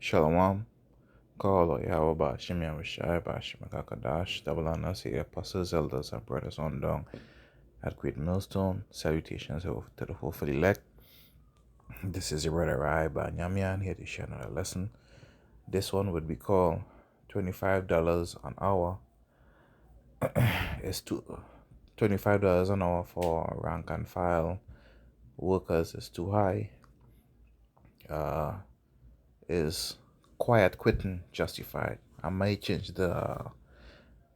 Shalom, Kalo Yahweh Bashim Yahushai Bashim Kakadash, double honor to the apostles, elders, and brothers on down at Great Millstone. Salutations to the hopeful elect. This is your brother Rai Banyamian here to share another lesson. This one would be called $25 an hour. It's $25 an hour for rank and file workers is too high. Is quiet quitting justified? I might change the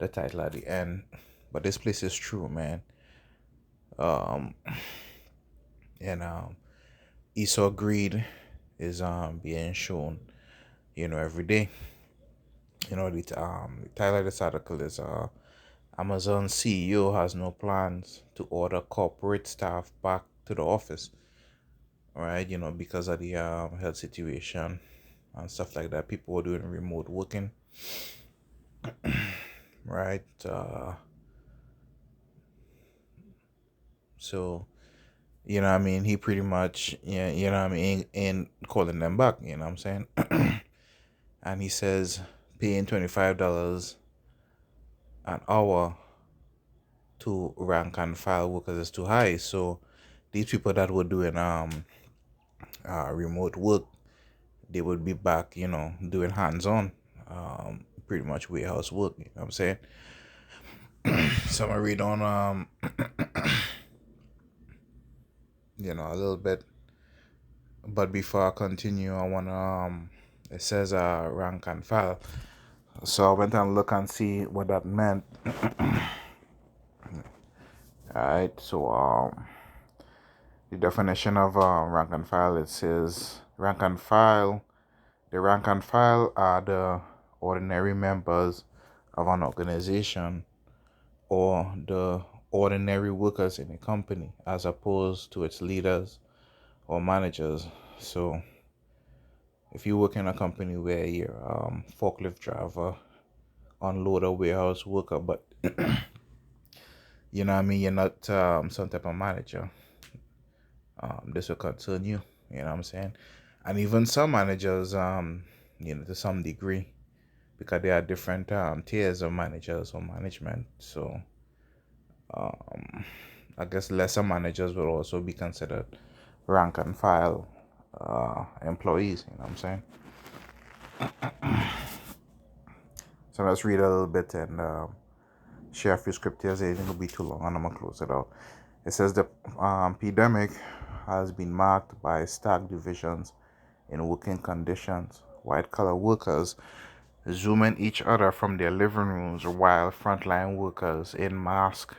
title at the end, but this place is true, man. Um, and Esau greed is being shown, every day. The title of this article is Amazon CEO has no plans to order corporate staff back to the office, right? Because of the health situation and stuff like that. People were doing remote working, right? So he pretty much, ain't calling them back, you know what I'm saying? And he says paying $25 an hour to rank and file workers is too high. So these people that were doing remote work, they would be back, doing hands-on, pretty much warehouse work, you know what I'm saying? So I'm gonna read on a little bit. But before I continue, I wanna it says rank and file. So I went and look and see what that meant. Alright, so the definition of rank and file, it says rank and file. The rank and file are the ordinary members of an organization or the ordinary workers in a company as opposed to its leaders or managers. So if you work in a company where you're forklift driver, unloader, warehouse worker, but you're not some type of manager, this will concern you, you know what I'm saying? And even some managers, to some degree, because there are different tiers of managers or management. So I guess lesser managers will also be considered rank and file employees, you know what I'm saying? So let's read a little bit and share a few scriptures. It ain't gonna be too long, and I'm gonna close it out. It says the pandemic has been marked by stark divisions in working conditions. White collar workers zooming each other from their living rooms while frontline workers in mask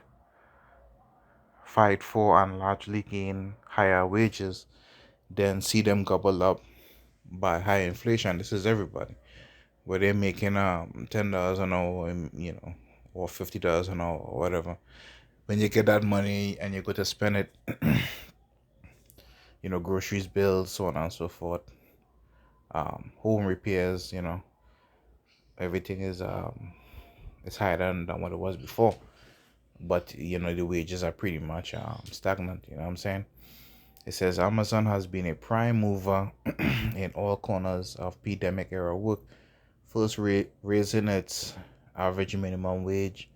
fight for and largely gain higher wages, then see them gobbled up by high inflation. This is everybody. Where they're making $10 an hour, or $50 an hour or whatever. When you get that money and you go to spend it, groceries, bills, so on and so forth, home repairs, everything is it's higher than what it was before. But the wages are pretty much stagnant. You know what I'm saying? It says Amazon has been a prime mover in all corners of pandemic era work, first raising its average minimum wage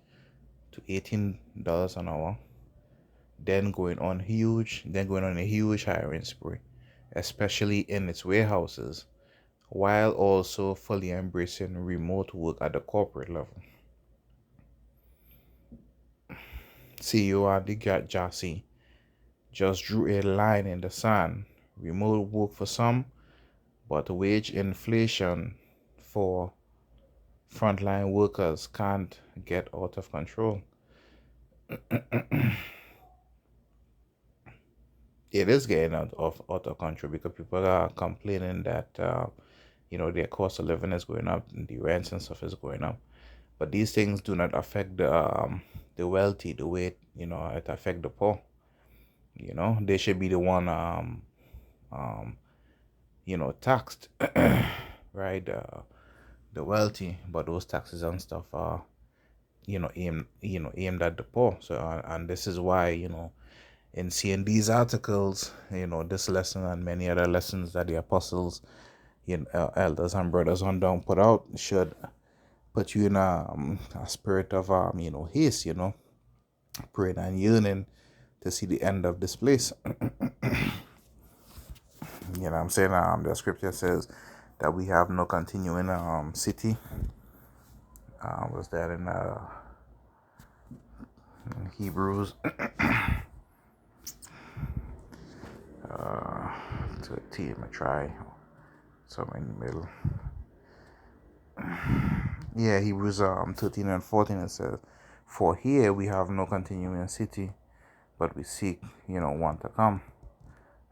to $18 an hour, then going on a huge hiring spree, especially in its warehouses, while also fully embracing remote work at the corporate level. CEO Andy Jassy just drew a line in the sand. Remote work for some, but wage inflation for frontline workers can't get out of control. It is getting out of control because people are complaining that their cost of living is going up and the rents and stuff is going up. But these things do not affect the wealthy the way it affect the poor. They should be the one taxed, right? The wealthy, but those taxes and stuff are aimed at the poor. So and this is why in seeing these articles, this lesson and many other lessons that the apostles elders and brothers on down put out should put you in a spirit of haste, praying and yearning to see the end of this place. You know what I'm saying? The scripture says that we have no continuing city. Was that in Hebrews 13? I try. So I'm in the middle. Yeah, Hebrews 13 and 14, it says, "For here we have no continuing city, but we seek, one to come."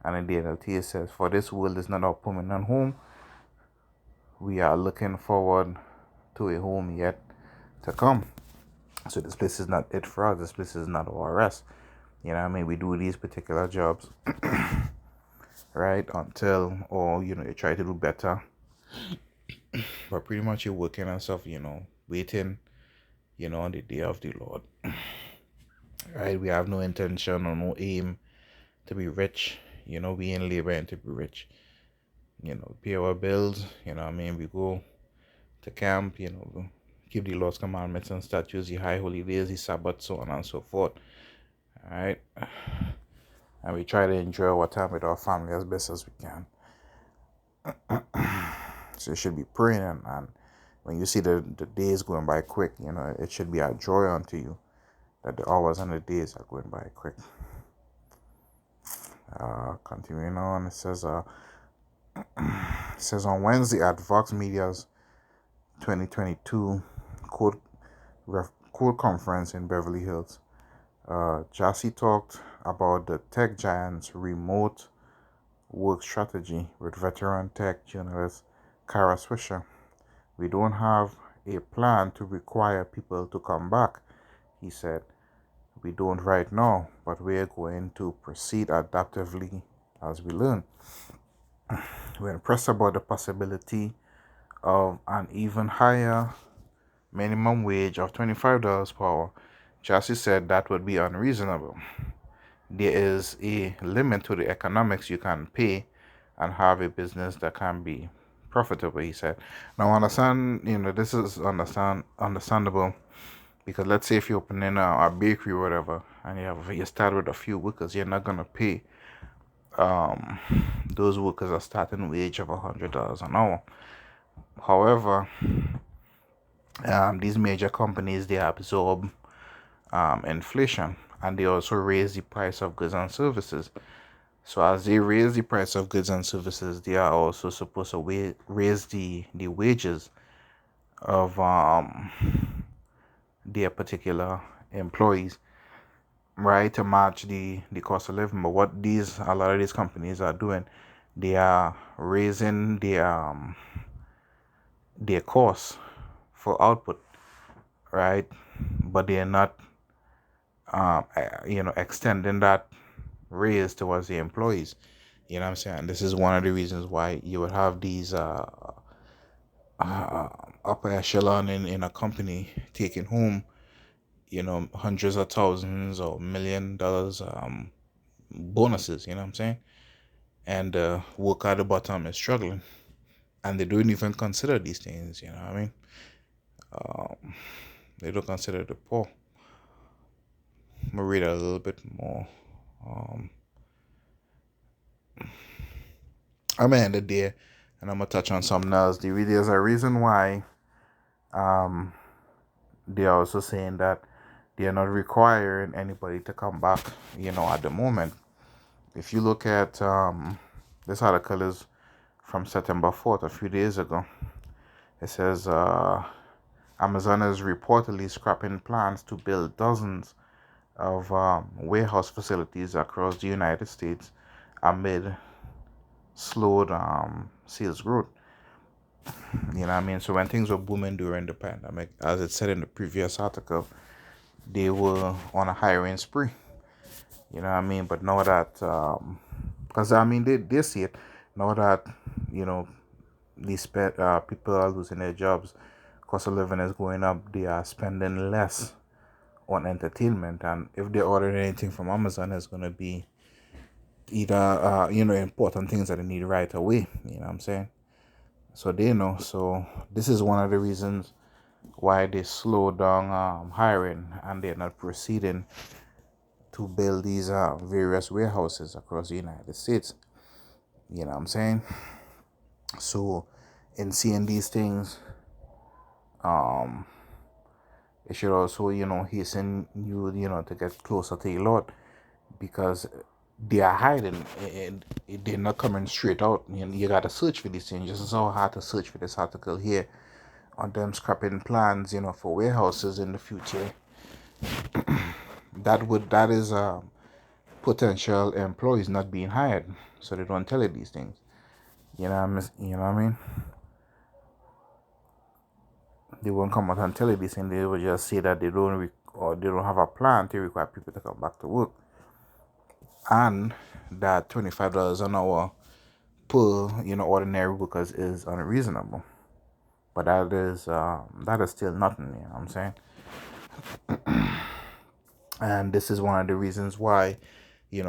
And in the NLT it says, "For this world is not our permanent home. We are looking forward to a home yet to come." So this place is not it for us. This place is not our rest. You know what I mean? We do these particular jobs, right? Until, or, you try to do better. But pretty much you're working and stuff, waiting, on the day of the Lord. Right? We have no intention or no aim to be rich. We ain't laboring to be rich. Pay our bills, we go to camp, keep the Lord's commandments and statutes, the high holy days, the Sabbath, so on and so forth. Alright? And we try to enjoy our time with our family as best as we can. So you should be praying, and when you see the days going by quick, it should be a joy unto you that the hours and the days are going by quick. Continuing on, it says on Wednesday at Vox Media's 2022 code conference in Beverly Hills, Jassy talked about the tech giant's remote work strategy with veteran tech journalist Kara Swisher. "We don't have a plan to require people to come back," he said. "We don't right now, but we're going to proceed adaptively as we learn." When pressed about the possibility of an even higher minimum wage of $25 per hour, Jassy said that would be unreasonable. "There is a limit to the economics you can pay and have a business that can be profitable," he said. Now, understand, this is understandable, because let's say if you're opening a bakery or whatever, and you start with a few workers, you're not gonna pay those workers a starting wage of $100 an hour. However, these major companies, they absorb inflation, and they also raise the price of goods and services. So as they raise the price of goods and services, they are also supposed to raise the wages of their particular employees, right, to match the cost of living. But what a lot of these companies are doing, they are raising their costs for output, right? But they are not extending that raise towards the employees. You know what I'm saying? This is one of the reasons why you would have these upper echelon in a company taking home, hundreds of thousands or $1 million bonuses. You know what I'm saying? And work at the bottom is struggling, and they don't even consider these things. You know what I mean? They don't consider the poor. I'm gonna read a little bit more. I'm gonna end it there, and I'm gonna touch on something else. There's a reason why they're also saying that they're not requiring anybody to come back, at the moment. If you look at this article is from September 4th, a few days ago. It says Amazon is reportedly scrapping plans to build dozens of warehouse facilities across the United States amid slowed sales growth. You know what I mean? So when things were booming during the pandemic, as it said in the previous article, they were on a hiring spree. You know what I mean? But now that, because they see it, now that, these people are losing their jobs, cost of living is going up, they are spending less on entertainment. And if they order anything from Amazon, it's going to be either, important things that they need right away. You know what I'm saying? So they know. So this is one of the reasons why they slow down hiring, and they're not proceeding to build these various warehouses across the United States. You know what I'm saying? So in seeing these things, um, it should also, hasten you, to get closer to the Lord, because they are hiding and they're not coming straight out. You gotta search for these things. Just as how hard to search for this article here on them scrapping plans, for warehouses in the future. That is potential employees not being hired, so they don't tell you these things. You know what I mean? They won't come out and tell you this, and they will just say that or they don't have a plan to require people to come back to work, and that $25 an hour per ordinary workers is unreasonable. But that is still nothing. You know what I'm saying? And this is one of the reasons why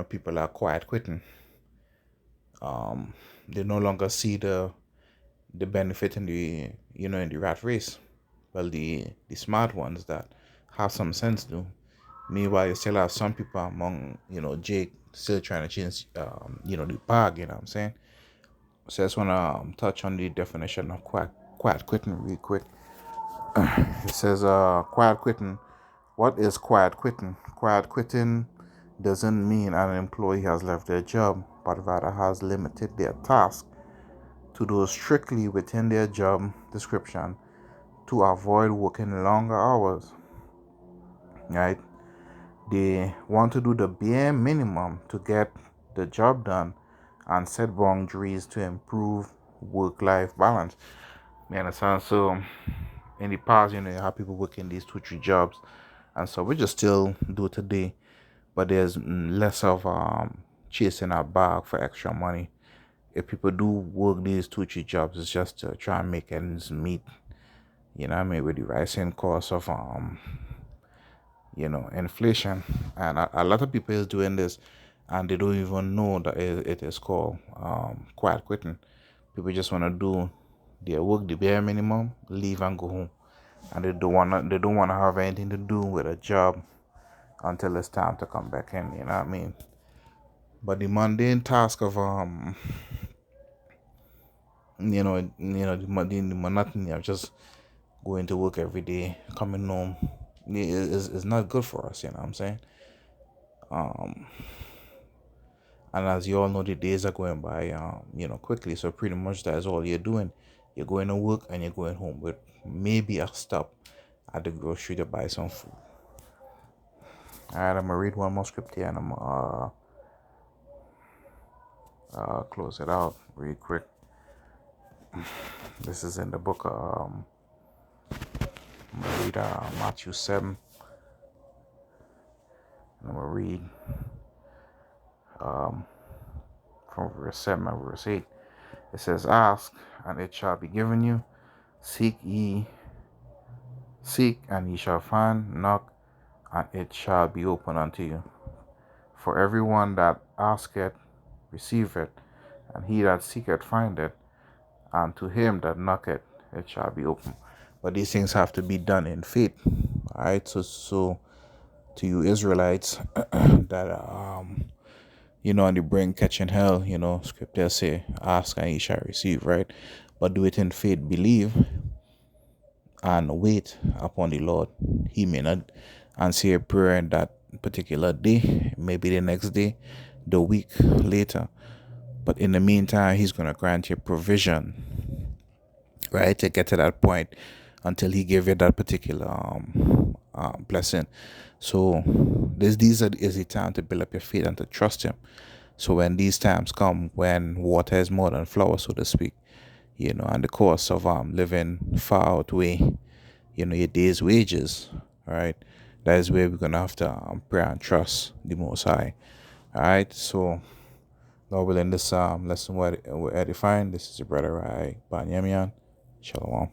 people are quiet quitting. They no longer see the benefit in the rat race. Well, the smart ones that have some sense do. Meanwhile, you still have some people among Jake still trying to change the bag. You know what I'm saying? So I just want to touch on the definition of quiet quitting real quick. It says quiet quitting. What is quiet quitting? Quiet quitting doesn't mean an employee has left their job, but rather has limited their task to those strictly within their job description to avoid working longer hours. Right? They want to do the bare minimum to get the job done and set boundaries to improve work-life balance. You understand? So in the past, you have people working these 2-3 jobs, and so we just still do today, but there's less of chasing a bag for extra money. If people do work these 2-3 jobs, it's just to try and make ends meet. You know what I mean? With the rising cost of inflation, and a lot of people is doing this, and they don't even know that it is called quiet quitting. People just want to do their work the bare minimum, leave and go home, and they don't wanna have anything to do with a job until it's time to come back in. You know what I mean? But the mundane task of the monotony of just going to work every day, coming home, is not good for us. You know what I'm saying? And as you all know, the days are going by, quickly. So pretty much that is all you're doing. You're going to work and you're going home with maybe a stop at the grocery to buy some food. All right, I'm gonna read one more script here, and I'm gonna close it out real quick. This is in the book. I'm gonna read Matthew 7. And I'm gonna read from verse 7 and verse 8. It says, "Ask, and it shall be given you. Seek and ye shall find. Knock, and it shall be opened unto you. For everyone that asketh receiveth, and he that seeketh findeth, and to him that knocketh it shall be open." But these things have to be done in faith. All right. So to you Israelites that on the brink catching hell, scripture say, "Ask and ye shall receive," right? But do it in faith, believe, and wait upon the Lord. He may not answer your prayer in that particular day, maybe the next day, the week later. But in the meantime, he's going to grant you provision, right, to get to that point until he give you that particular blessing. So is the time to build up your faith and to trust him. So when these times come, when water is more than flour, so to speak, and the cost of living far outweigh, your day's wages, all right, that is where we're going to have to pray and trust the Most High. All right, so Lord willing, this lesson we're edifying. This is your brother, Banyamian. Shalom.